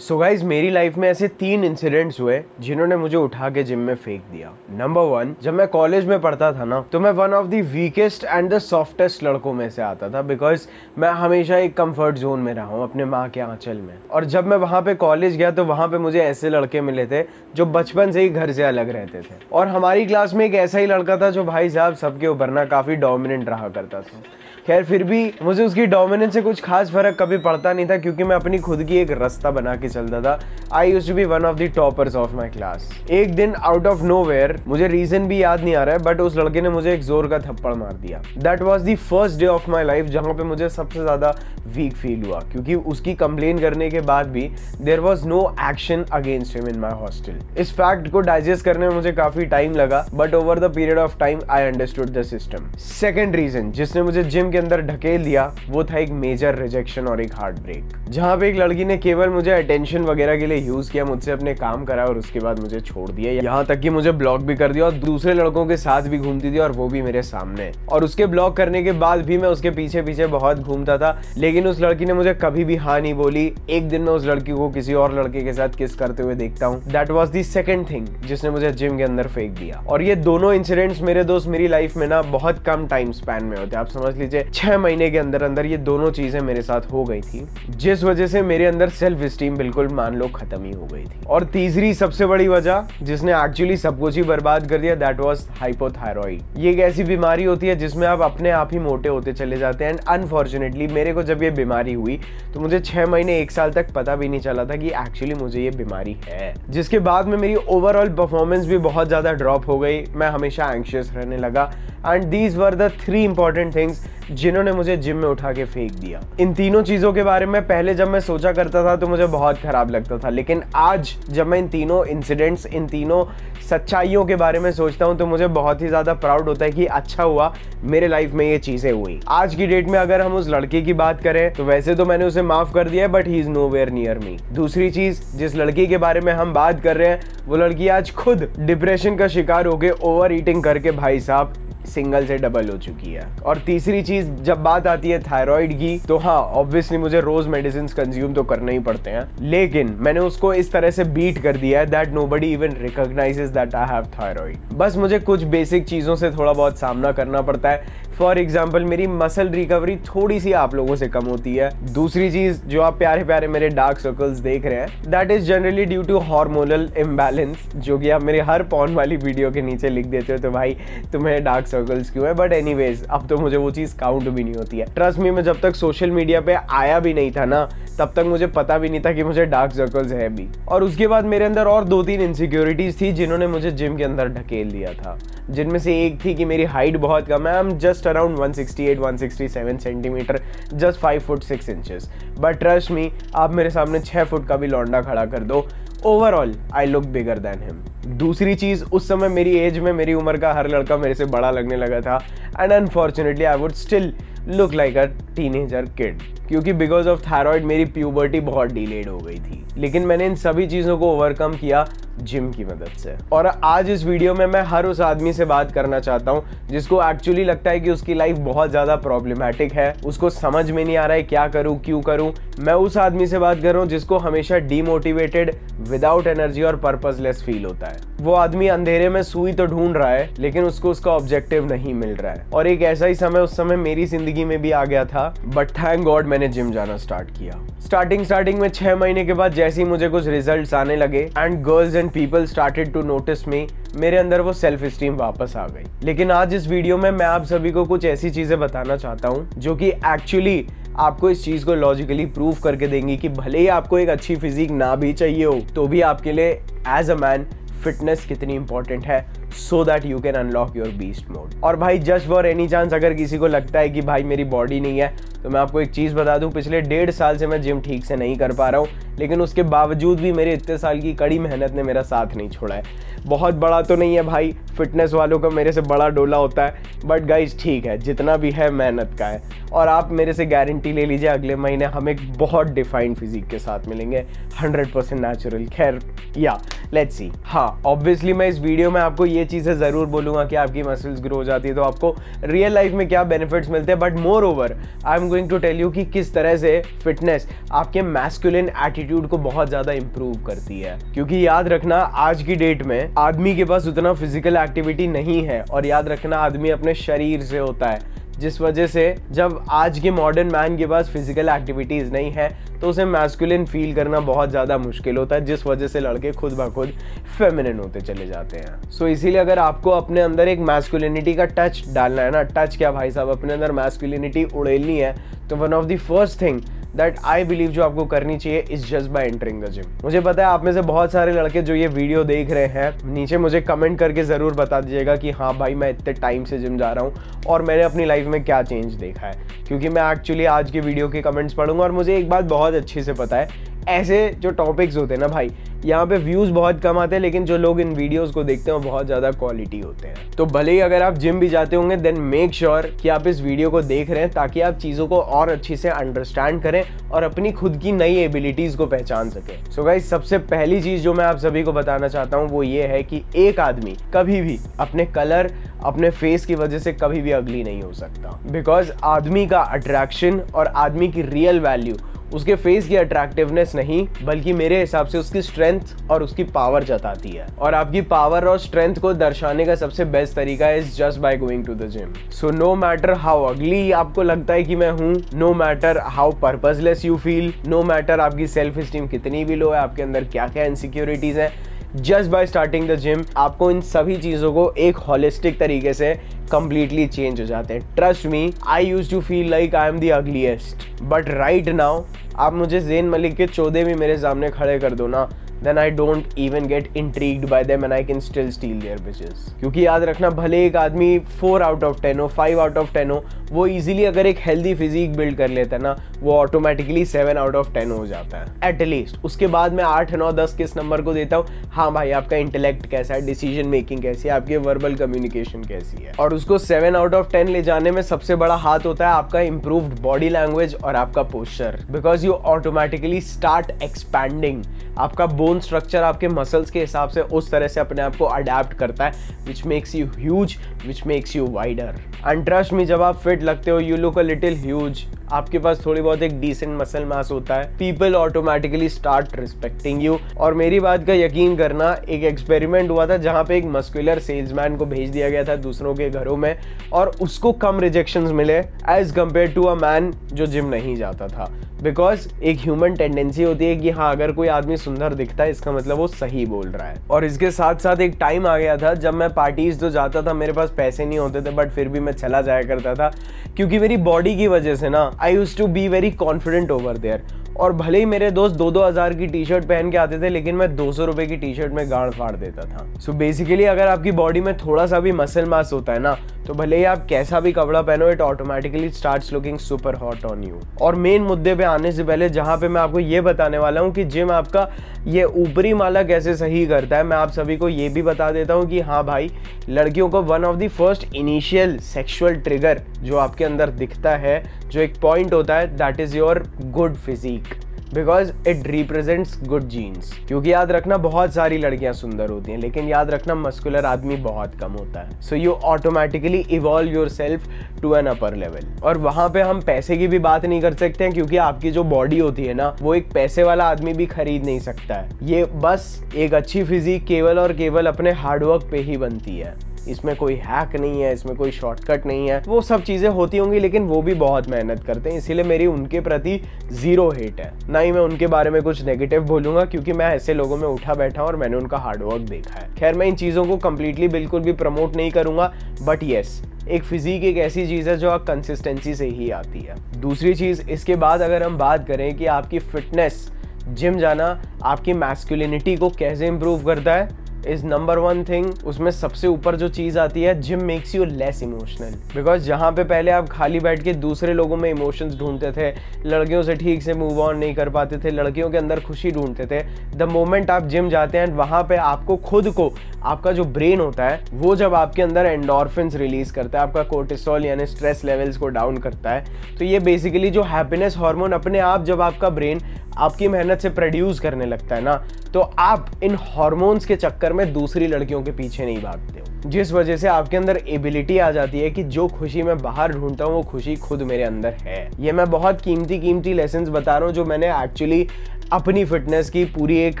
So guys मेरी life में ऐसे 3 इंसिडेंट्स हुए जिन्होंने मुझे उठा के जिम में फेंक दिया। नंबर 1, जब मैं कॉलेज में पढ़ता था ना, तो मैं one of the weakest and the softest लड़कों में से आता था, बिकॉज मैं हमेशा एक कंफर्ट जोन में रहा हूँ अपने माँ के आंचल में। और जब मैं वहाँ पे कॉलेज गया तो वहाँ पे मुझे ऐसे लड़के मिले थे जो बचपन से ही घर से अलग रहते थे। और हमारी क्लास में एक ऐसा ही लड़का था जो भाई साहब सबके ऊपर ना काफ़ी डोमिनेंट रहा करता था। खैर फिर भी मुझे उसकी डोमिनेंस से कुछ खास फर्क कभी पड़ता नहीं था, क्योंकि मैं अपनी खुद की एक रास्ता बना के चलता था। I used to be one of the toppers of my class. एक दिन आउट ऑफ नोवेयर, मुझे रीजन भी याद नहीं आ रहा है, बट उस लड़के ने मुझे एक जोर का थप्पड़ मार दिया। That was the first day of my life जहाँ पे मुझे सबसे ज्यादा वीक फील हुआ, क्योंकि उसकी कंप्लेन करने के बाद भी there was no action against him in my hostel. इस फैक्ट को डाइजेस्ट करने में मुझे काफी टाइम लगा, but over the period of time I understood the system. Second reason जिसने मुझे जिम के अंदर ढकेल दिया वो था एक मेजर रिजेक्शन और एक हार्ट ब्रेक, जहां पे एक लड़की ने केवल मुझे अटेंशन वगैरह के लिए यूज किया, मुझसे अपने काम करा और उसके बाद मुझे छोड़ दिया। यहाँ तक कि मुझे ब्लॉक भी कर दिया और दूसरे लड़कों के साथ भी घूमती थी और वो भी मेरे सामने। और उसके ब्लॉक करने के बाद भी मैं उसके पीछे पीछे बहुत घूमता था, लेकिन उस लड़की ने मुझे कभी भी हाँ नहीं बोली। एक दिन मैं उस लड़की को किसी और लड़के के साथ किस करते हुए देखता हूँ। That was the second thing जिसने मुझे जिम के अंदर फेंक दिया। और ये दोनों इंसिडेंट्स मेरे दोस्त मेरी लाइफ में ना बहुत कम टाइम स्पैन में होते हैं। आप समझ लीजिए 6 महीने के अंदर अंदर ये दोनों चीजें मेरे साथ हो गई थी, जिस वजह से मेरे अंदर सेल्फ स्टीम बिल्कुल मान लो खत्म ही हो गई थी। और तीसरी सबसे बड़ी वजह जिसने एक्चुअली सब कुछ ही बर्बाद कर दिया, दैट वाज हाइपोथायरॉइड। ये एक ऐसी बीमारी होती है जिसमें आप अपने आप ही मोटे होते चले जाते हैं। एंड अनफॉर्चुनेटली मेरे को जब ये बीमारी हुई तो मुझे 6 महीने 1 साल तक पता भी नहीं चला था कि एक्चुअली मुझे ये बीमारी है, जिसके बाद में मेरी ओवरऑल परफॉर्मेंस भी बहुत ज्यादा ड्रॉप हो गई। मैं हमेशा एंग्शियस रहने लगा। And these were the 3 important things जिन्होंने मुझे जिम में उठा के फेंक दिया। इन तीनों चीजों के बारे में पहले जब मैं सोचा करता था तो मुझे बहुत खराब लगता था, लेकिन आज जब मैं इन तीनों इंसिडेंट्स, इन तीनों सच्चाइयों के बारे में सोचता हूं तो मुझे बहुत ही ज्यादा प्राउड होता है कि अच्छा हुआ मेरे लाइफ में ये चीजें हुई। आज की डेट में अगर हम उस लड़के की बात करें तो वैसे तो मैंने उसे माफ कर दिया है, but he is nowhere near me. दूसरी चीज, जिस लड़की के बारे में हम बात कर रहे हैं वो लड़की आज खुद डिप्रेशन का शिकार होकर ओवर ईटिंग करके भाई साहब सिंगल से डबल हो चुकी है। और तीसरी चीज, जब बात आती है थायराइड की, तो हाँ ऑब्वियसली मुझे रोज मेडिसिन कंज्यूम तो करने ही पड़ते हैं, लेकिन मैंने उसको इस तरह से बीट कर दिया है that nobody even recognises that I have thyroid. बस मुझे कुछ बेसिक चीजों से थोड़ा बहुत सामना करना पड़ता है। फॉर एग्जाम्पल मेरी मसल रिकवरी थोड़ी सी आप लोगों से कम होती है। दूसरी चीज, जो आप प्यारे प्यारे मेरे डार्क सर्कल्स देख रहे हैं, that is generally due to hormonal imbalance, जो कि आप मेरे हर पॉर्न वाली वीडियो के नीचे लिख देते हो तो भाई तुम्हें डार्क सर्कल्स क्यों है। बट एनीवेज अब तो मुझे वो चीज काउंट भी नहीं होती है। ट्रस्ट मी, मैं जब तक सोशल मीडिया पे आया भी नहीं था ना, तब तक मुझे पता भी नहीं था कि मुझे डार्क सर्कल्स है भी। और उसके बाद मेरे अंदर और 2-3 इनसिक्योरिटीज थी जिन्होंने मुझे जिम के अंदर ढकेल दिया था, जिनमें से एक थी कि मेरी हाइट बहुत कम है। I am just around 168-167 centimetre, just 5 foot 6 inches. But trust me, आप मेरे सामने 6 फुट का भी लौंडा खड़ा कर दो, overall I look bigger than him. दूसरी चीज, उस समय मेरी एज में मेरी उम्र का हर लड़का मेरे से बड़ा लगने लगा था। And unfortunately I would still look like a teenager kid, क्योंकि बिकॉज ऑफ थायराइड मेरी प्यूबर्टी बहुत डिलेड हो गई थी। लेकिन मैंने इन सभी चीज़ों को ओवरकम किया जिम की मदद से। और आज इस वीडियो में मैं हर उस आदमी से बात करना चाहता हूँ जिसको एक्चुअली लगता है कि उसकी लाइफ बहुत ज़्यादा प्रॉब्लमेटिक है, उसको समझ में नहीं आ रहा है क्या करूँ क्यों करूँ। मैं उस आदमी से बात कर रहा हूँ जिसको हमेशा डीमोटिवेटेड, विदाउट एनर्जी और पर्पसलेस फील होता है। वो आदमी अंधेरे में सुई तो ढूंढ रहा है, लेकिन उसको उसका ऑब्जेक्टिव नहीं मिल रहा है। और एक ऐसा ही समय उस समय मेरी जिंदगी में भी आ गया था, बट थैंक गॉड मैंने जिम जाना स्टार्ट किया। स्टार्टिंग में 6 महीने के बाद जैसे ही मुझे कुछ रिजल्ट्स आने लगे and girls and people started to notice me, मेरे अंदर वो सेल्फ स्टीम वापस आ गई। लेकिन आज इस वीडियो में मैं आप सभी को कुछ ऐसी चीजें बताना चाहता हूँ जो कि एक्चुअली आपको इस चीज को लॉजिकली प्रूव करके देंगी कि भले ही आपको एक अच्छी फिजिक ना भी चाहिए हो तो भी आपके लिए एज अ मैन फिटनेस कितनी इंपॉर्टेंट है, so that you can unlock your beast mode. और भाई जस्ट फॉर एनी चांस अगर किसी को लगता है कि भाई मेरी बॉडी नहीं है, तो मैं आपको एक चीज़ बता दूं, पिछले 1.5 साल से मैं जिम ठीक से नहीं कर पा रहा हूँ, लेकिन उसके बावजूद भी मेरे इतने साल की कड़ी मेहनत ने मेरा साथ नहीं छोड़ा है। बहुत बड़ा तो नहीं है भाई, फिटनेस वालों का मेरे से बड़ा डोला होता है, बट गाइज ठीक है, जितना भी है मेहनत का है। और आप मेरे से गारंटी ले लीजिए अगले महीने हम एक बहुत डिफाइंड फिजिक के साथ मिलेंगे, 100% नेचुरल। खैर या लेट्स सी। हाँ ऑब्वियसली मैं इस वीडियो में आपको ये चीज़ें ज़रूर बोलूँगा कि आपकी मसल्स ग्रो हो जाती है तो आपको रियल लाइफ में क्या बेनिफिट्स मिलते हैं, but moreover I am going to tell you कि किस तरह से फिटनेस आपके मैस्कुलिन एटीट्यूड को बहुत ज़्यादा इंप्रूव करती है। क्योंकि याद रखना, आज की डेट में आदमी के पास उतना फिजिकल एक्टिविटी नहीं है, और याद रखना आदमी अपने शरीर से होता है, जिस वजह से जब आज के मॉडर्न मैन के पास फिजिकल एक्टिविटीज़ नहीं है तो उसे मैस्कुलिन फील करना बहुत ज़्यादा मुश्किल होता है, जिस वजह से लड़के खुद ब खुद फेमिनिन होते चले जाते हैं। सो इसीलिए अगर आपको अपने अंदर एक मैस्कुलिनिटी का टच डालना है ना, टच क्या भाई साहब, अपने अंदर मैस्कुलिनिटी उड़ेलनी है, तो one of the first thing that I believe जो आपको करनी चाहिए is just bye entering the gym. मुझे पता है आप में से बहुत सारे लड़के जो ये वीडियो देख रहे हैं, नीचे मुझे कमेंट करके ज़रूर बता दीजिएगा कि हाँ भाई मैं इतने टाइम से जिम जा रहा हूँ और मैंने अपनी लाइफ में क्या चेंज देखा है। क्योंकि मैं एक्चुअली आज के वीडियो के कमेंट्स पढ़ूंगा और मुझे एक बात बहुत अच्छी से पता है, ऐसे जो टॉपिक्स होते हैं ना भाई, यहाँ पे व्यूज़ बहुत कम आते हैं, लेकिन जो लोग इन वीडियोस को देखते हैं वो बहुत ज़्यादा क्वालिटी होते हैं। तो भले ही अगर आप जिम भी जाते होंगे, देन मेक श्योर कि आप इस वीडियो को देख रहे हैं ताकि आप चीज़ों को और अच्छी से अंडरस्टैंड करें और अपनी खुद की नई एबिलिटीज़ को पहचान सकें। सो गाइस, सबसे पहली चीज़ जो मैं आप सभी को बताना चाहता हूँ वो ये है कि एक आदमी कभी भी अपने कलर, अपने फेस की वजह से कभी भी अगली नहीं हो सकता। बिकॉज आदमी का अट्रैक्शन और आदमी की रियल वैल्यू उसके फेस की अट्रैक्टिवनेस नहीं, बल्कि मेरे हिसाब से उसकी स्ट्रेंथ और उसकी पावर जताती है। और आपकी पावर और स्ट्रेंथ को दर्शाने का सबसे बेस्ट तरीका is just by going to the gym. So no matter how ugly आपको लगता है कि मैं हूँ, no matter how purposeless you feel, no matter आपकी सेल्फ स्टीम कितनी भी लो है, आपके अंदर क्या क्या इनसिक्योरिटीज हैं, just by starting the gym आपको इन सभी चीज़ों को एक होलिस्टिक तरीके से कंप्लीटली चेंज हो जाते हैं। Trust me, I used to feel like I am the ugliest, but right now आप मुझे ज़ेन मलिक के 14 भी मेरे सामने खड़े कर दो ना, then I don't even get intrigued by them and I can still steal their bitches। क्योंकि याद रखना, भले एक आदमी 4 आउट ऑफ 10 हो, 5 आउट ऑफ 10 हो, वो इजीली अगर एक हेल्दी फिजिक बिल्ड कर लेता है ना, वो ऑटोमेटिकली 7 आउट ऑफ 10 हो जाता है एटलीस्ट। उसके बाद मैं 8, 9, 10 किस नंबर को देता हूँ, हाँ भाई आपका इंटेलेक्ट कैसा है, डिसीजन मेकिंग कैसी है, आपकी वर्बल कम्युनिकेशन कैसी है। और उसको 7 आउट ऑफ 10 ले जाने में सबसे बड़ा हाथ होता है आपका इंप्रूव्ड बॉडी लैंग्वेज और आपका posture, because you automatically start expanding. आपका बोन स्ट्रक्चर आपके मसल्स के हिसाब से उस तरह से अपने आप को अडेप्ट करता है, which makes you huge, which makes you wider. And trust me, जब आप फिट लगते हो, you look a little huge, आपके पास थोड़ी बहुत एक डिसेंट मसल मास होता है, people automatically start respecting you. और मेरी बात का यकीन करना, एक एक्सपेरिमेंट हुआ था जहाँ पे एक मस्कुलर सेल्समैन को भेज दिया गया था दूसरों के घरों में, और उसको कम रिजेक्शंस मिले as compared to a man जो जिम नहीं जाता था। बिकॉज एक ह्यूमन टेंडेंसी होती है कि हाँ, अगर कोई आदमी सुंदर दिखता है इसका मतलब वो सही बोल रहा है। और इसके साथ साथ एक टाइम आ गया था जब मैं पार्टीज तो जाता था, मेरे पास पैसे नहीं होते थे, बट फिर भी मैं चला जाया करता था, क्योंकि मेरी बॉडी की वजह से ना I used to be very confident over there. और भले ही मेरे दोस्त 2-2 हज़ार की टी शर्ट पहन के आते थे, लेकिन मैं 200 रुपए की टी शर्ट में गाड़ फाड़ देता था। सो बेसिकली अगर आपकी बॉडी में थोड़ा सा भी मसल मास होता है ना, तो भले ही आप कैसा भी कपड़ा पहनो, it automatically starts looking super hot on you. और मेन मुद्दे पे आने से पहले, जहाँ पे मैं आपको ये बताने वाला हूँ कि जिम आपका ये ऊपरी माला कैसे सही करता है, मैं आप सभी को ये भी बता देता हूँ कि हाँ भाई, लड़कियों को one of the first initial sexual trigger जो आपके अंदर दिखता है, जो एक पॉइंट होता है, that is your good physique, because it represents good genes. क्योंकि याद रखना, बहुत सारी लड़कियां सुंदर होती हैं, लेकिन याद रखना मस्कुलर आदमी बहुत कम होता है। So you automatically evolve yourself to an upper level. और वहां पे हम पैसे की भी बात नहीं कर सकते हैं, क्योंकि आपकी जो बॉडी होती है ना, वो एक पैसे वाला आदमी भी खरीद नहीं सकता है। ये बस एक अच्छी फिजिक केवल और केवल अपने हार्डवर्क पे ही बनती है। इसमें कोई हैक नहीं है, इसमें कोई शॉर्टकट नहीं है। वो सब चीज़ें होती होंगी, लेकिन वो भी बहुत मेहनत करते हैं, इसीलिए मेरी उनके प्रति जीरो हेट है। ना ही मैं उनके बारे में कुछ नेगेटिव बोलूंगा, क्योंकि मैं ऐसे लोगों में उठा बैठा हूं और मैंने उनका हार्डवर्क देखा है। खैर, मैं इन चीज़ों को कंप्लीटली बिल्कुल भी प्रमोट नहीं करूंगा, बट येस, एक फिजिक एक ऐसी चीज़ है जो आप कंसिस्टेंसी से ही आती है। दूसरी चीज़, इसके बाद अगर हम बात करें कि आपकी फिटनेस, जिम जाना आपकी मैस्कुलिनिटी को कैसे इंप्रूव करता है, इज नंबर 1 थिंग। उसमें सबसे ऊपर जो चीज़ आती है, gym makes you less emotional. Because जहाँ पे पहले आप खाली बैठ के दूसरे लोगों में इमोशंस ढूंढते थे, लड़कियों से ठीक से मूव ऑन नहीं कर पाते थे, लड़कियों के अंदर खुशी ढूंढते थे, द मोमेंट आप जिम जाते हैं, वहाँ पे आपको खुद को, आपका जो ब्रेन होता है वो जब आपके अंदर एंडोर्फिन्स रिलीज करता है, आपका कोर्टिसोल यानी स्ट्रेस लेवल्स को डाउन करता है, तो ये बेसिकली जो हैप्पीनेस हार्मोन अपने आप जब आपका ब्रेन आपकी मेहनत से प्रोड्यूस करने लगता है ना, तो आप इन हार्मोन्स के चक्कर चक्कर में दूसरी लड़कियों के पीछे नहीं भागते हो, जिस वजह से आपके अंदर एबिलिटी आ जाती है कि जो खुशी मैं बाहर ढूंढता हूँ वो खुशी खुद मेरे अंदर है। ये मैं बहुत कीमती लेसन्स बता रहा हूँ जो मैंने एक्चुअली अपनी फिटनेस की पूरी एक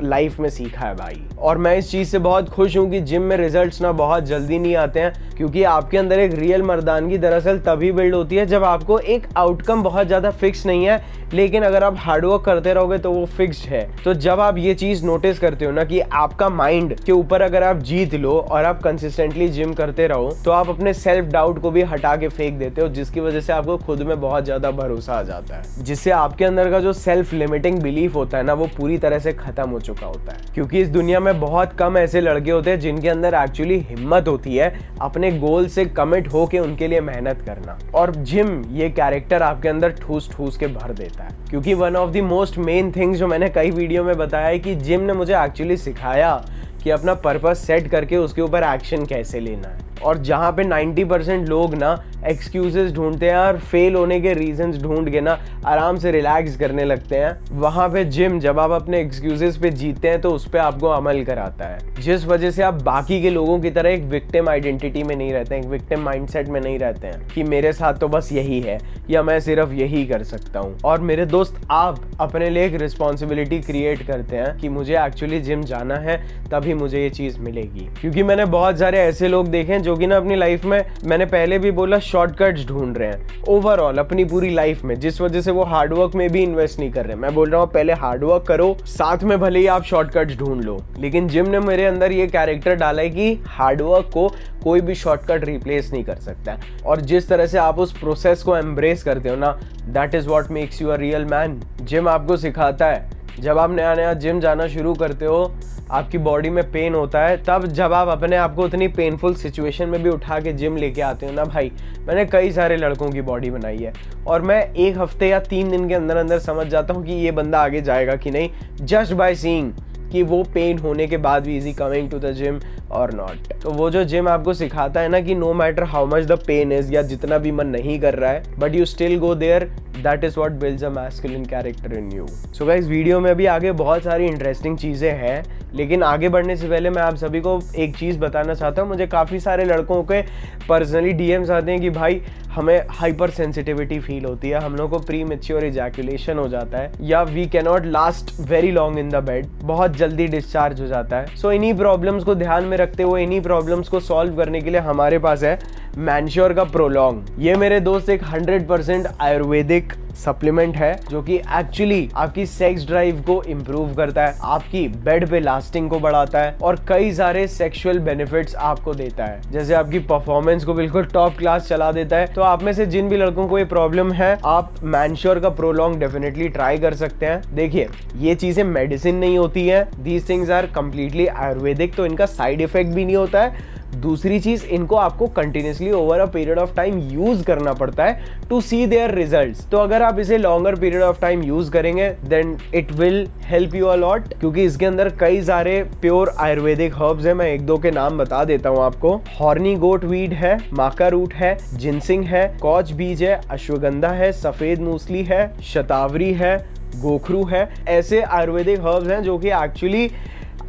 लाइफ में सीखा है भाई। और मैं इस चीज़ से बहुत खुश हूँ कि जिम में रिजल्ट्स ना बहुत जल्दी नहीं आते हैं, क्योंकि आपके अंदर एक रियल मर्दानगी दरअसल तभी बिल्ड होती है जब आपको एक आउटकम बहुत ज़्यादा फिक्स नहीं है, लेकिन अगर आप हार्डवर्क करते रहोगे तो वो फिक्स्ड है। तो जब आप ये चीज़ नोटिस करते हो ना कि आपका माइंड के ऊपर अगर आप जीत लो और आप कंसिस्टेंटली जिम करते रहो, तो आप अपने सेल्फ डाउट को भी हटा के फेंक देते हो, जिसकी वजह से आपको खुद में बहुत ज़्यादा भरोसा आ जाता है, जिससे आपके अंदर का जो सेल्फ लिमिटिंग बिलीफ होता है ना, वो पूरी तरह से खत्म हो चुका होता है। क्योंकि इस दुनिया में बहुत कम ऐसे लड़के होते हैं जिनके अंदर एक्चुअली हिम्मत होती है अपने गोल से कमिट होके उनके लिए मेहनत करना, और जिम ये कैरेक्टर आपके अंदर ठूस ठूस के भर देता है। क्योंकि one of the most main things जो मैंने कई वीडियो में बताया है कि जिम ने मुझे एक्चुअली सिखाया कि अपना पर्पस सेट करके उसके ऊपर एक्शन कैसे लेना है। और जहाँ पे 90% लोग ना एक्सक्यूजेस ढूंढते हैं और फेल होने के रीजंस ढूंढ के ना आराम से रिलैक्स करने लगते हैं, वहाँ पे जिम जब आप अपने एक्सक्यूजेस पे जीते हैं तो उस पर आपको अमल कराता है, जिस वजह से आप बाकी के लोगों की तरह एक विक्टिम आइडेंटिटी में नहीं रहते हैं, एक विक्टिम माइंडसेट में नहीं रहते हैं कि मेरे साथ तो बस यही है या मैं सिर्फ यही कर सकता हूँ। और मेरे दोस्त, आप अपने लिए एक रिस्पॉन्सिबिलिटी क्रिएट करते हैं कि मुझे एक्चुअली जिम जाना है, तभी मुझे ये चीज़ मिलेगी। क्योंकि मैंने बहुत सारे ऐसे लोग देखे हैं जो कि ना अपनी लाइफ में, मैंने पहले भी बोला, शॉर्टकट्स ढूंढ रहे हैं ओवरऑल अपनी पूरी लाइफ में, जिस वजह से वो हार्डवर्क में भी इन्वेस्ट नहीं कर रहे हैं। मैं बोल रहा हूँ पहले हार्डवर्क करो, साथ में भले ही आप शॉर्टकट्स ढूंढ लो। लेकिन जिम ने मेरे अंदर ये कैरेक्टर डाला है कि हार्डवर्क को कोई भी शॉर्टकट रिप्लेस नहीं कर सकता है, और जिस तरह से आप उस प्रोसेस को एम्ब्रेस करते हो ना, that is what makes you a real man. Gym आपको सिखाता है, जब आप नया जिम जाना शुरू करते हो आपकी बॉडी में पेन होता है, तब जब आप अपने आप को उतनी पेनफुल सिचुएशन में भी उठा के जिम लेके आते हो ना भाई, मैंने कई सारे लड़कों की बॉडी बनाई है और मैं 1 हफ्ते या 3 दिन के अंदर अंदर समझ जाता हूँ कि ये बंदा आगे जाएगा कि नहीं, जस्ट बाय सीइंग कि वो पेन होने के बाद भी is he coming to the gym और नॉट। तो वो जो जिम आपको सिखाता है ना कि no matter how much the pain is, या जितना भी मन नहीं कर रहा है, but you still go there, that is what builds a masculine character in you. So guys, video में भी आगे बहुत सारी इंटरेस्टिंग चीज़ें हैं, लेकिन आगे बढ़ने से पहले मैं आप सभी को एक चीज़ बताना चाहता हूँ। मुझे काफ़ी सारे लड़कों के पर्सनली डीएम्स आते हैं कि भाई हमें हाइपर सेंसिटिविटी फील होती है, हम लोग को प्री मैच्योर इजैकुलेशन हो जाता है, या we can not last very long in the bed, बहुत जल्दी डिस्चार्ज हो जाता है। सो इन्हीं प्रॉब्लम्स को ध्यान में रखते हुए, इन्हीं प्रॉब्लम्स को सॉल्व करने के लिए हमारे पास है मैनश्योर का प्रोलॉन्ग। ये मेरे दोस्त एक 100% आयुर्वेदिक सप्लीमेंट है जो कि एक्चुअली आपकी सेक्स ड्राइव को इम्प्रूव करता है, आपकी बेड पे लास्टिंग को बढ़ाता है और कई सारे सेक्सुअल बेनिफिट्स आपको देता है, जैसे आपकी परफॉर्मेंस को बिल्कुल टॉप क्लास चला देता है। तो आप में से जिन भी लड़कों को ये प्रॉब्लम है, आप मैनश्योर का प्रोलॉन्ग डेफिनेटली ट्राई कर सकते हैं। देखिए, ये चीजें मेडिसिन नहीं होती है, these things are completely Ayurvedic, तो इनका साइड इफेक्ट भी नहीं होता है। दूसरी चीज, इनको आपको continuously over a period of time use करना पड़ता है टू सी देयर रिजल्ट्स। तो अगर आप इसे longer period of time use करेंगे then it will help you a lot, क्योंकि इसके अंदर कई सारे प्योर आयुर्वेदिक हर्ब्स हैं। मैं 1-2 के नाम बता देता हूँ आपको। हॉर्नी गोट वीड है, माका रूट है, जिनसिंग है, कॉच बीज है, अश्वगंधा है, सफेद मूसली है, शतावरी है, गोखरू है। ऐसे आयुर्वेदिक हर्ब्स हैं जो कि एक्चुअली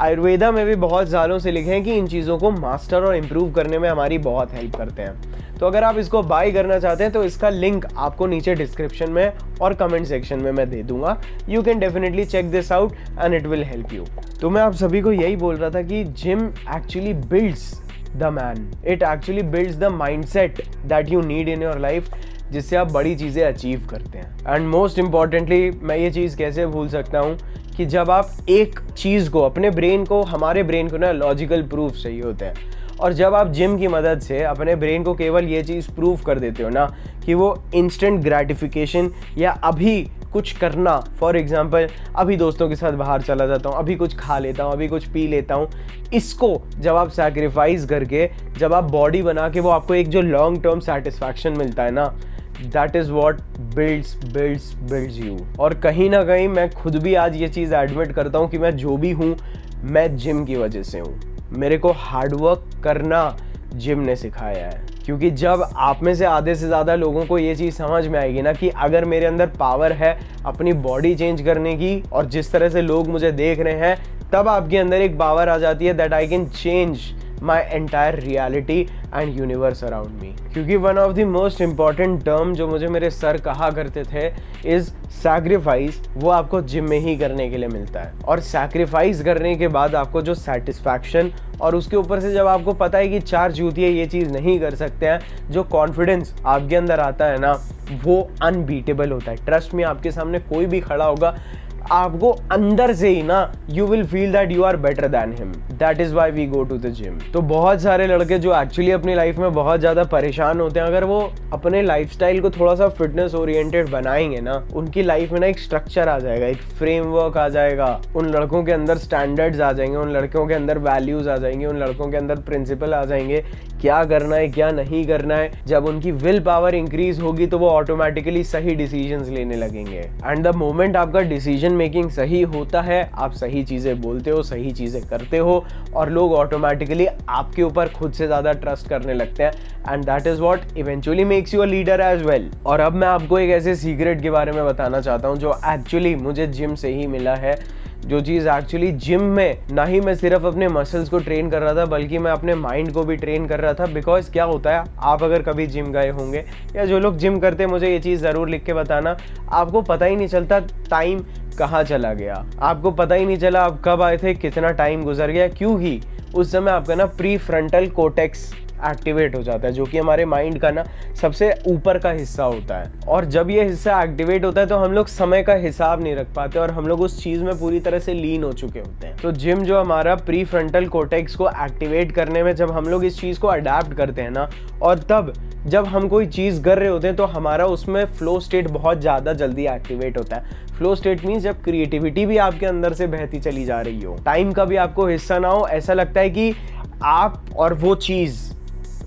आयुर्वेदा में भी बहुत सालों से लिखे हैं कि इन चीज़ों को मास्टर और इम्प्रूव करने में हमारी बहुत हेल्प करते हैं। तो अगर आप इसको बाय करना चाहते हैं तो इसका लिंक आपको नीचे डिस्क्रिप्शन में और कमेंट सेक्शन में मैं दे दूंगा। You can definitely check this out and it will help you. तो मैं आप सभी को यही बोल रहा था कि gym actually builds the man, it actually builds the mindset that you need in your life, जिससे आप बड़ी चीज़ें अचीव करते हैं। एंड मोस्ट इंपॉर्टेंटली, मैं ये चीज़ कैसे भूल सकता हूँ कि जब आप एक चीज़ को, अपने ब्रेन को, हमारे ब्रेन को ना लॉजिकल प्रूफ चाहिए होते हैं, और जब आप जिम की मदद से अपने ब्रेन को केवल ये चीज़ प्रूफ कर देते हो ना कि वो इंस्टेंट ग्रेटिफिकेशन या अभी कुछ करना, फॉर एग्जांपल अभी दोस्तों के साथ बाहर चला जाता हूँ, अभी कुछ खा लेता हूँ, अभी कुछ पी लेता हूँ, इसको जब आप सैक्रिफाइस करके, जब आप बॉडी बना के वो आपको एक जो लॉन्ग टर्म सेटिस्फैक्शन मिलता है ना, that is what builds you. और कहीं ना कहीं मैं खुद भी आज ये चीज़ एडमिट करता हूँ कि मैं जो भी हूँ मैं जिम की वजह से हूँ। मेरे को हार्डवर्क करना जिम ने सिखाया है, क्योंकि जब आप में से आधे से ज़्यादा लोगों को ये चीज़ समझ में आएगी ना कि अगर मेरे अंदर पावर है अपनी बॉडी चेंज करने की, और जिस तरह से लोग मुझे देख रहे हैं तब आपके अंदर एक पावर आ जाती है that I can change my entire reality and universe around me. क्योंकि one of the most important term जो मुझे मेरे सर कहा करते थे इज सैक्रिफाइस, वो आपको जिम में ही करने के लिए मिलता है। और सैक्रिफाइस करने के बाद आपको जो सेटिस्फैक्शन, और उसके ऊपर से जब आपको पता है कि 4 जूतिया ये चीज़ नहीं कर सकते हैं, जो कॉन्फिडेंस आपके अंदर आता है ना, वो अनबीटेबल होता है। ट्रस्ट में आपके सामने कोई भी खड़ा होगा, आपको अंदर से ही ना you will feel that you are better than him. That is why we go to the gym. तो बहुत सारे लड़के जो एक्चुअली अपनी लाइफ में बहुत ज़्यादा परेशान होते हैं, अगर वो अपने लाइफस्टाइल को थोड़ा सा फिटनेस ओरिएंटेड बनाएंगे ना, उनकी लाइफ में ना एक स्ट्रक्चर आ जाएगा, एक फ्रेमवर्क आ जाएगा, उन लड़कों के अंदर स्टैंडर्ड्स आ जाएंगे, उन लड़कों के अंदर वैल्यूज आ जाएंगे, उन लड़कों के अंदर प्रिंसिपल आ जाएंगे, क्या करना है क्या नहीं करना है। जब उनकी विल पावर इंक्रीज होगी तो वो ऑटोमेटिकली सही डिसीजंस लेने लगेंगे। एंड द मोमेंट आपका डिसीजन मेकिंग सही होता है, आप सही चीजें बोलते हो, सही चीजें करते हो, और लोग ऑटोमेटिकली आपके ऊपर खुद से ज्यादा ट्रस्ट करने लगते हैं। And that is what eventually makes you a leader as well. और अब मैं आपको एक ऐसे सीक्रेट के बारे में बताना चाहता हूँ जो एक्चुअली मुझे जिम से ही मिला है। जो चीज़ एक्चुअली जिम में ना ही मैं सिर्फ अपने मसल्स को ट्रेन कर रहा था, बल्कि मैं अपने माइंड को भी ट्रेन कर रहा था। बिकॉज क्या होता है, आप अगर कभी जिम गए होंगे या जो लोग जिम करते हैं, मुझे ये चीज़ ज़रूर लिख के बताना, आपको पता ही नहीं चलता टाइम कहाँ चला गया, आपको पता ही नहीं चला आप कब आए थे, कितना टाइम गुजर गया। क्योंकि उस समय आपका ना प्री फ्रंटल कोर्टेक्स एक्टिवेट हो जाता है, जो कि हमारे माइंड का ना सबसे ऊपर का हिस्सा होता है। और जब ये हिस्सा एक्टिवेट होता है तो हम लोग समय का हिसाब नहीं रख पाते और हम लोग उस चीज़ में पूरी तरह से लीन हो चुके होते हैं। तो जिम जो हमारा प्री फ्रंटल कोर्टेक्स को एक्टिवेट करने में, जब हम लोग इस चीज़ को अडेप्ट करते हैं ना, और तब जब हम कोई चीज़ कर रहे होते हैं तो हमारा उसमें फ्लो स्टेट बहुत ज़्यादा जल्दी एक्टिवेट होता है। फ्लो स्टेट मीन्स जब क्रिएटिविटी भी आपके अंदर से बहती चली जा रही हो, टाइम का भी आपको हिस्सा ना हो, ऐसा लगता है कि आप और वो चीज़,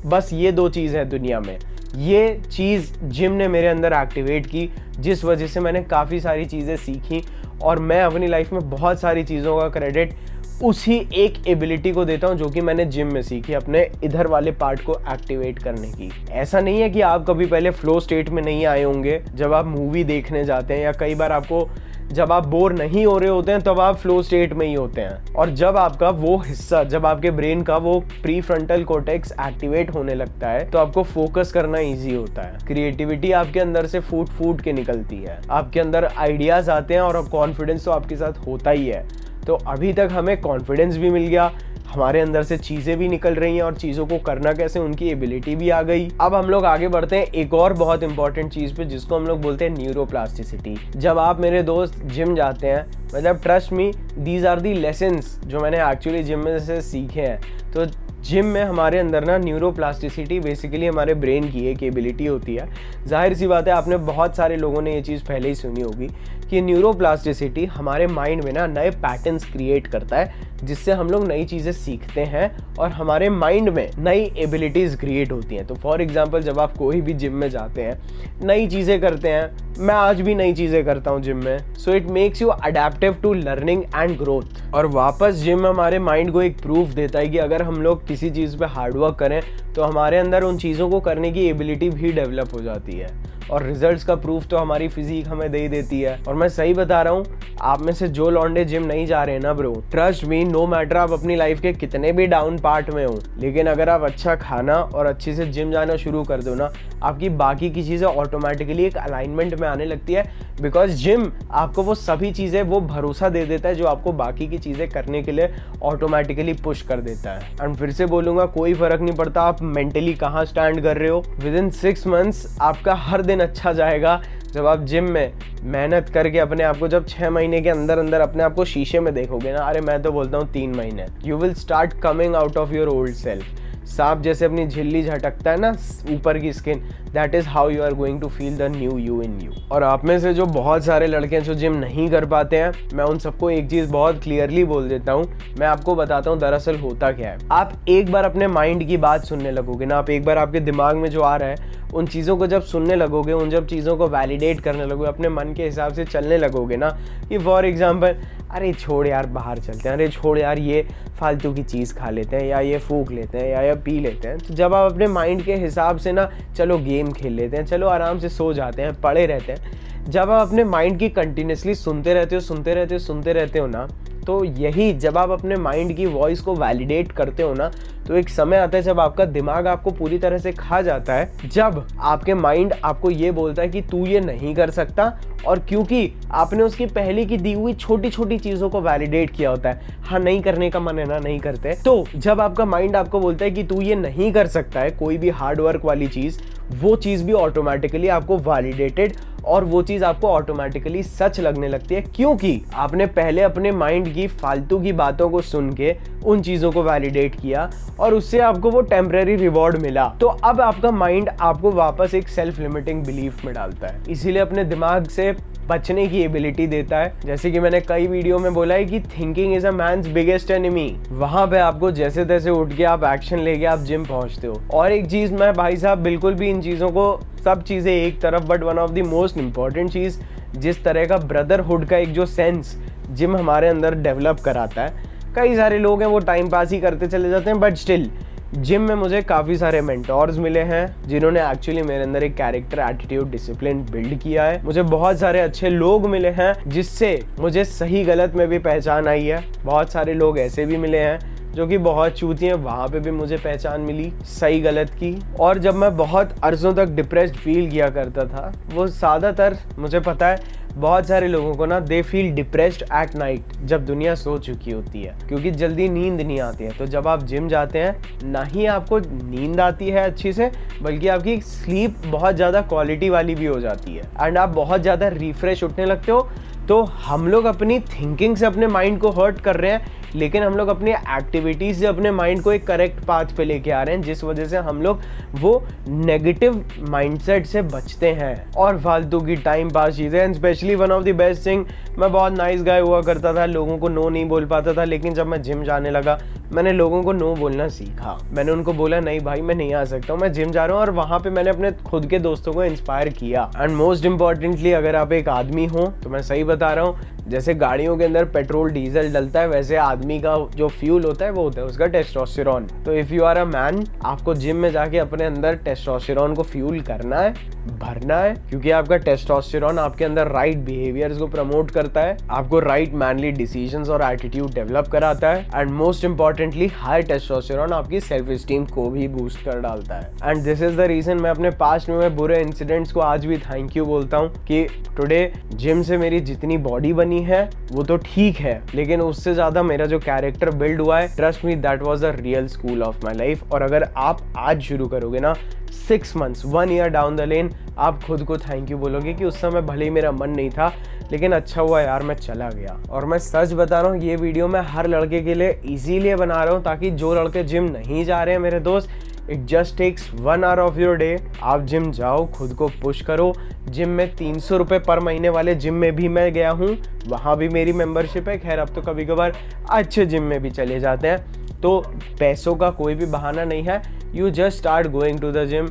बस ये 2 चीज़ है दुनिया में। ये चीज़ जिम ने मेरे अंदर एक्टिवेट की, जिस वजह से मैंने काफ़ी सारी चीज़ें सीखी। और मैं अपनी लाइफ में बहुत सारी चीज़ों का क्रेडिट उसी एक एबिलिटी को देता हूँ जो कि मैंने जिम में सीखी, अपने इधर वाले पार्ट को एक्टिवेट करने की। ऐसा नहीं है कि आप कभी पहले फ्लो स्टेट में नहीं आए होंगे। जब आप मूवी देखने जाते हैं या कई बार आपको जब आप बोर नहीं हो रहे होते हैं तब आप फ्लो स्टेट में ही होते हैं। और जब आपका वो हिस्सा, जब आपके ब्रेन का वो प्री फ्रंटल कोर्टेक्स एक्टिवेट होने लगता है तो आपको फोकस करना इजी होता है। क्रिएटिविटी आपके अंदर से फूट फूट के निकलती है, आपके अंदर आइडियाज आते हैं और कॉन्फिडेंस तो आपके साथ होता ही है। तो अभी तक हमें कॉन्फिडेंस भी मिल गया, हमारे अंदर से चीज़ें भी निकल रही हैं और चीज़ों को करना कैसे, उनकी एबिलिटी भी आ गई। अब हम लोग आगे बढ़ते हैं एक और बहुत इंपॉर्टेंट चीज़ पे, जिसको हम लोग बोलते हैं न्यूरोप्लास्टिसिटी। जब आप मेरे दोस्त जिम जाते हैं, मतलब trust me, these are the lessons जो मैंने एक्चुअली जिम में से सीखे हैं। तो जिम में हमारे अंदर ना न्यूरोप्लास्टिसिटी बेसिकली हमारे ब्रेन की एक एबिलिटी होती है। जाहिर सी बात है, आपने बहुत सारे लोगों ने ये चीज़ पहले ही सुनी होगी कि न्यूरोप्लास्टिसिटी हमारे माइंड में ना नए पैटर्न्स क्रिएट करता है, जिससे हम लोग नई चीज़ें सीखते हैं और हमारे माइंड में नई एबिलिटीज़ क्रिएट होती हैं। तो फॉर एग्जांपल, जब आप कोई भी जिम में जाते हैं, नई चीज़ें करते हैं, मैं आज भी नई चीज़ें करता हूँ जिम में, so it makes you adaptive to learning and growth. और वापस जिम हमारे माइंड को एक प्रूफ देता है कि अगर हम लोग किसी चीज़ पे हार्डवर्क करें तो हमारे अंदर उन चीज़ों को करने की एबिलिटी भी डेवलप हो जाती है। और रिजल्ट्स का प्रूफ तो हमारी फिजिक हमें दे देती है। और मैं सही बता रहा हूँ, आप में से जो लौंडे जिम नहीं जा रहे हैं ना bro, trust me, no matter आप अपनी लाइफ के कितने भी डाउन पार्ट में हो, लेकिन अगर आप अच्छा खाना और अच्छे से जिम जाना शुरू कर दो ना, आपकी बाकी की चीज़ें ऑटोमेटिकली एक अलाइनमेंट में आने लगती है। बिकॉज जिम आपको वो सभी चीज़ें, वो भरोसा दे देता है जो आपको बाकी की चीज़ें करने के लिए ऑटोमेटिकली पुश कर देता है। एंड फिर से बोलूँगा, कोई फ़र्क नहीं पड़ता आप मेंटली कहाँ स्टैंड कर रहे हो, विद इन 6 मंथ्स आपका हर दिन अच्छा जाएगा। जब आप जिम में मेहनत करके अपने आप को, जब 6 महीने के अंदर अंदर अपने आप को शीशे में देखोगे ना, अरे मैं तो बोलता हूँ 3 महीने, you will start coming out of your old self. सांप जैसे अपनी झिल्ली झटकता है ना ऊपर की skin, that is how you are going to feel the new you in you. और आप में से जो बहुत सारे लड़के हैं जो जिम नहीं कर पाते हैं, मैं उन सबको एक चीज बहुत क्लियरली बोल देता हूँ, मैं आपको बताता हूँ दरअसल होता क्या है। आप एक बार अपने माइंड की बात सुनने लगोगे ना, आप एक बार आपके दिमाग में जो आ रहा है उन चीज़ों को जब सुनने लगोगे, उन जब चीज़ों को वैलिडेट करने लगोगे, अपने मन के हिसाब से चलने लगोगे ना, कि फॉर एग्जांपल, अरे छोड़ यार बाहर चलते हैं, अरे छोड़ यार ये फालतू की चीज़ खा लेते हैं, या ये फूक लेते हैं, या पी लेते हैं। तो जब आप अपने माइंड के हिसाब से ना, चलो गेम खेल लेते हैं, चलो आराम से सो जाते हैं, पड़े रहते हैं, जब आप अपने माइंड की कंटिन्यूसली सुनते रहते हो ना, तो यही जब आप अपने माइंड की वॉइस को वैलिडेट करते हो ना, तो एक समय आता है जब आपका दिमाग आपको पूरी तरह से खा जाता है, जब आपके माइंड आपको ये बोलता है कि तू ये नहीं कर सकता, और क्योंकि आपने उसकी पहले की दी हुई छोटी छोटी चीज़ों को वैलिडेट किया होता है, हाँ नहीं करने का मन है ना, नहीं करते, तो जब आपका माइंड आपको बोलता है कि तू ये नहीं कर सकता है कोई भी हार्ड वर्क वाली चीज़, वो चीज़ भी ऑटोमेटिकली आपको वैलिडेटेड और वो चीज़ आपको ऑटोमेटिकली सच लगने लगती है, क्योंकि आपने पहले अपने माइंड की फालतू की बातों को सुन के उन चीज़ों को वैलिडेट किया और उससे आपको वो टेम्परेरी रिवॉर्ड मिला। तो अब आपका माइंड आपको वापस एक सेल्फ लिमिटिंग बिलीफ में डालता है, इसीलिए अपने दिमाग से बचने की एबिलिटी देता है। जैसे कि मैंने कई वीडियो में बोला है कि thinking is a man's biggest enemy. वहां पे आपको जैसे तैसे उठ के आप एक्शन लेके आप जिम पहुंचते हो। और एक चीज, मैं भाई साहब बिल्कुल भी इन चीजों को, सब चीजें एक तरफ, but one of the most important चीज, जिस तरह का ब्रदरहुड का एक जो सेंस जिम हमारे अंदर डेवलप कराता है, कई सारे लोग हैं वो टाइम पास ही करते चले जाते हैं, बट स्टिल जिम में मुझे काफ़ी सारे मेंटोर्स मिले हैं जिन्होंने एक्चुअली मेरे अंदर एक कैरेक्टर, एटीट्यूड, डिसिप्लिन बिल्ड किया है। मुझे बहुत सारे अच्छे लोग मिले हैं जिससे मुझे सही गलत में भी पहचान आई है। बहुत सारे लोग ऐसे भी मिले हैं जो कि बहुत चूती हैं, वहाँ पे भी मुझे पहचान मिली सही गलत की। और जब मैं बहुत अरसों तक डिप्रेस्ड फील किया करता था, वो ज़्यादातर मुझे पता है बहुत सारे लोगों को ना, they feel depressed at night, जब दुनिया सो चुकी होती है, क्योंकि जल्दी नींद नहीं आती है। तो जब आप जिम जाते हैं, ना ही आपको नींद आती है अच्छी से, बल्कि आपकी स्लीप बहुत ज़्यादा क्वालिटी वाली भी हो जाती है एंड आप बहुत ज़्यादा रिफ्रेश उठने लगते हो। तो हम लोग अपनी थिंकिंग से अपने माइंड को हर्ट कर रहे हैं, लेकिन हम लोग अपनी एक्टिविटीज से अपने माइंड को एक करेक्ट पाथ पे लेके आ रहे हैं, जिस वजह से हम लोग वो नेगेटिव माइंडसेट से बचते हैं और फालतू की टाइम पास चीज़ें। And specially one of the best thing, मैं बहुत नाइस गाय हुआ करता था, लोगों को नो नहीं बोल पाता था, लेकिन जब मैं जिम जाने लगा, मैंने लोगों को नो बोलना सीखा। मैंने उनको बोला नहीं भाई मैं नहीं आ सकता हूँ, मैं जिम जा रहा हूँ, और वहाँ पे मैंने अपने खुद के दोस्तों को इंस्पायर किया। एंड मोस्ट इंपॉर्टेंटली, अगर आप एक आदमी हो, तो मैं सही बता रहा हूँ, जैसे गाड़ियों के अंदर पेट्रोल डीजल डलता है, वैसे आदमी का जो फ्यूल होता है वो होता है उसका टेस्टोस्टेरोन। तो if you are a man, आपको जिम में जाके अपने अंदर टेस्टोस्टेरोन को फ्यूल करना है, भरना है, क्योंकि आपका टेस्टोस्टेरोन आपके अंदर राइट बिहेवियर्स को प्रमोट करता है, आपको राइट मैनली डिसीजंस और एटीट्यूड डेवलप कराता है, and most importantly high testosterone आपकी सेल्फ एस्टीम को भी बूस्ट कर डालता है। And this is the reason मैं अपने पास्ट में बुरे इंसिडेंट्स को आज भी थैंक यू बोलता हूँ कि टुडे जिम से मेरी जितनी बॉडी बनी है वो तो ठीक है, लेकिन उससे ज्यादा मेरा जो कैरेक्टर बिल्ड हुआ है, trust me that was a real school of my life. और अगर आप आज शुरू करोगे ना, 6 months 1 year down the lane, आप खुद को थैंक यू बोलोगे कि उस समय भले ही मेरा मन नहीं था, लेकिन अच्छा हुआ यार मैं चला गया। और मैं सच बता रहा हूँ, ये वीडियो मैं हर लड़के के लिए इसीलिए बना रहा हूँ ताकि जो लड़के जिम नहीं जा रहे हैं मेरे दोस्त, it just takes 1 hour of your day, आप जिम जाओ, खुद को पुश करो। जिम में 300 रुपये पर महीने वाले जिम में भी मैं गया हूँ, वहाँ भी मेरी मेंबरशिप है। खैर अब तो कभी कभार अच्छे जिम में भी चले जाते हैं, तो पैसों का कोई भी बहाना नहीं है। You just start going to the gym.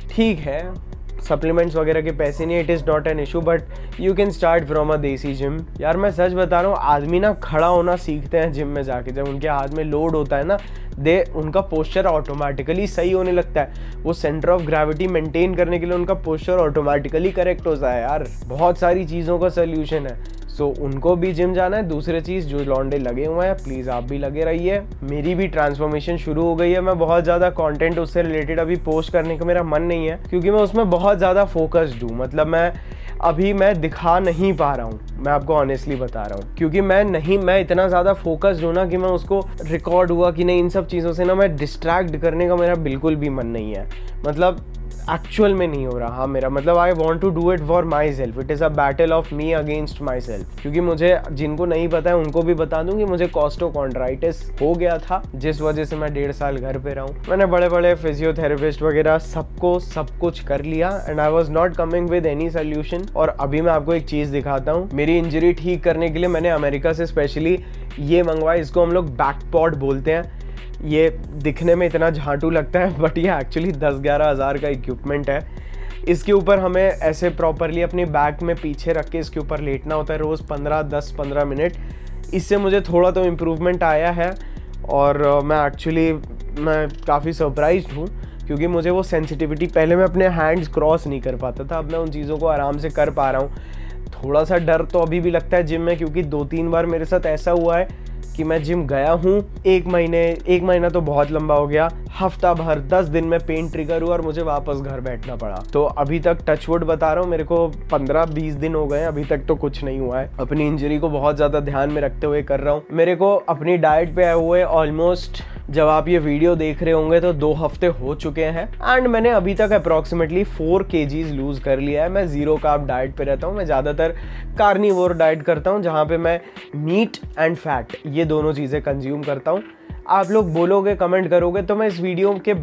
ठीक है, सप्लीमेंट्स वगैरह के पैसे नहीं, it is not an issue, but you can start from a desi gym. यार मैं सच बता रहा हूँ, आदमी ना खड़ा होना सीखते हैं जिम में जाके। जब उनके हाथ में लोड होता है ना, उनका पोस्चर ऑटोमेटिकली सही होने लगता है। वो सेंटर ऑफ ग्रेविटी मेंटेन करने के लिए उनका पोस्चर ऑटोमेटिकली करेक्ट होता है। यार बहुत सारी चीज़ों का सोल्यूशन है। सो उनको भी जिम जाना है। दूसरी चीज़, जो लौंडे लगे हुए हैं, प्लीज़ आप भी लगे रहिए। मेरी भी ट्रांसफॉर्मेशन शुरू हो गई है। मैं बहुत ज़्यादा कंटेंट उससे रिलेटेड अभी पोस्ट करने का मेरा मन नहीं है, क्योंकि मैं उसमें बहुत ज़्यादा फोकस्ड हूँ। मतलब मैं दिखा नहीं पा रहा हूँ, मैं आपको ऑनेस्टली बता रहा हूँ, क्योंकि मैं इतना ज़्यादा फोकस्ड हूँ ना कि मैं उसको रिकॉर्ड हुआ कि नहीं, इन सब चीज़ों से ना मैं डिस्ट्रैक्ट करने का मेरा बिल्कुल भी मन नहीं है। मतलब एक्चुअल में नहीं हो रहा। हाँ, मेरा मतलब I want to do it for myself. It is a battle of me against myself. क्योंकि मुझे, जिनको नहीं पता है उनको भी बता दूं कि मुझे कॉस्टोकॉन्ड्राइटिस हो गया था, जिस वजह से मैं 1.5 साल घर पे रहा हूँ। मैंने बड़े बड़े फिजियोथेरेपिस्ट वगैरह सबको सब कुछ कर लिया, and I was not coming with any solution. और अभी मैं आपको एक चीज़ दिखाता हूँ। मेरी इंजरी ठीक करने के लिए मैंने अमेरिका से स्पेशली ये मंगवाया। इसको हम लोग बैकपॉड बोलते हैं। ये दिखने में इतना झांटू लगता है, बट ये एक्चुअली 10-11 हज़ार का इक्विपमेंट है। इसके ऊपर हमें ऐसे प्रॉपरली अपनी बैक में पीछे रख के इसके ऊपर लेटना होता है रोज़ 10-15 मिनट। इससे मुझे थोड़ा तो इम्प्रूवमेंट आया है, और मैं काफ़ी सरप्राइज्ड हूँ, क्योंकि मुझे वो सेंसिटिविटी, पहले मैं अपने हैंड्स क्रॉस नहीं कर पाता था, अब मैं उन चीज़ों को आराम से कर पा रहा हूँ। थोड़ा सा डर तो अभी भी लगता है जिम में, क्योंकि 2-3 बार मेरे साथ ऐसा हुआ है कि मैं जिम गया हूँ, एक महीना तो बहुत लंबा हो गया, हफ्ता भर 10 दिन में पेन ट्रिगर हुआ और मुझे वापस घर बैठना पड़ा। तो अभी तक टचवुड बता रहा हूँ, मेरे को 15-20 दिन हो गए, अभी तक तो कुछ नहीं हुआ है। अपनी इंजरी को बहुत ज़्यादा ध्यान में रखते हुए कर रहा हूँ। मेरे को अपनी डाइट पे आए हुए ऑलमोस्ट, जब आप ये वीडियो देख रहे होंगे तो 2 हफ्ते हो चुके हैं एंड मैंने अभी तक अप्रॉक्सीमेटली 4 kgs लूज कर लिया है। मैं जीरो कार्ब डाइट पे रहता हूँ। मैं ज़्यादातर कार्निवोर डाइट करता हूँ, जहाँ पे मैं मीट एंड फैट ये दोनों चीज़ें कंज्यूम करता हूँ। आप लोग बोलोगे, कमेंट करोगे तो मैं इस वीडियो के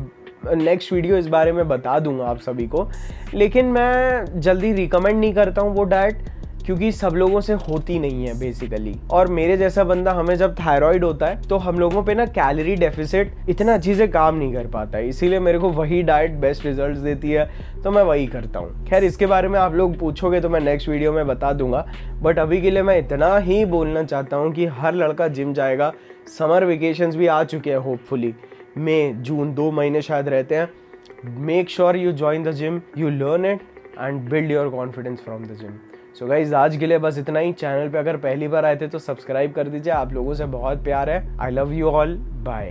नेक्स्ट वीडियो इस बारे में बता दूंगा आप सभी को, लेकिन मैं जल्दी रिकमेंड नहीं करता हूँ वो डाइट, क्योंकि सब लोगों से होती नहीं है बेसिकली। और मेरे जैसा बंदा, हमें जब थायराइड होता है तो हम लोगों पे ना कैलोरी डेफिसिट इतना अच्छे से काम नहीं कर पाता है, इसीलिए मेरे को वही डाइट बेस्ट रिजल्ट्स देती है, तो मैं वही करता हूँ। खैर, इसके बारे में आप लोग पूछोगे तो मैं नेक्स्ट वीडियो में बता दूंगा, बट अभी के लिए मैं इतना ही बोलना चाहता हूँ कि हर लड़का जिम जाएगा। समर वेकेशंस भी आ चुके हैं, होपफुली मई जून 2 महीने शायद रहते हैं। Make sure you join the gym, you learn it and build your confidence from the gym. So guys, आज के लिए बस इतना ही। चैनल पे अगर पहली बार आए थे तो सब्सक्राइब कर दीजिए। आप लोगों से बहुत प्यार है। I love you all, bye.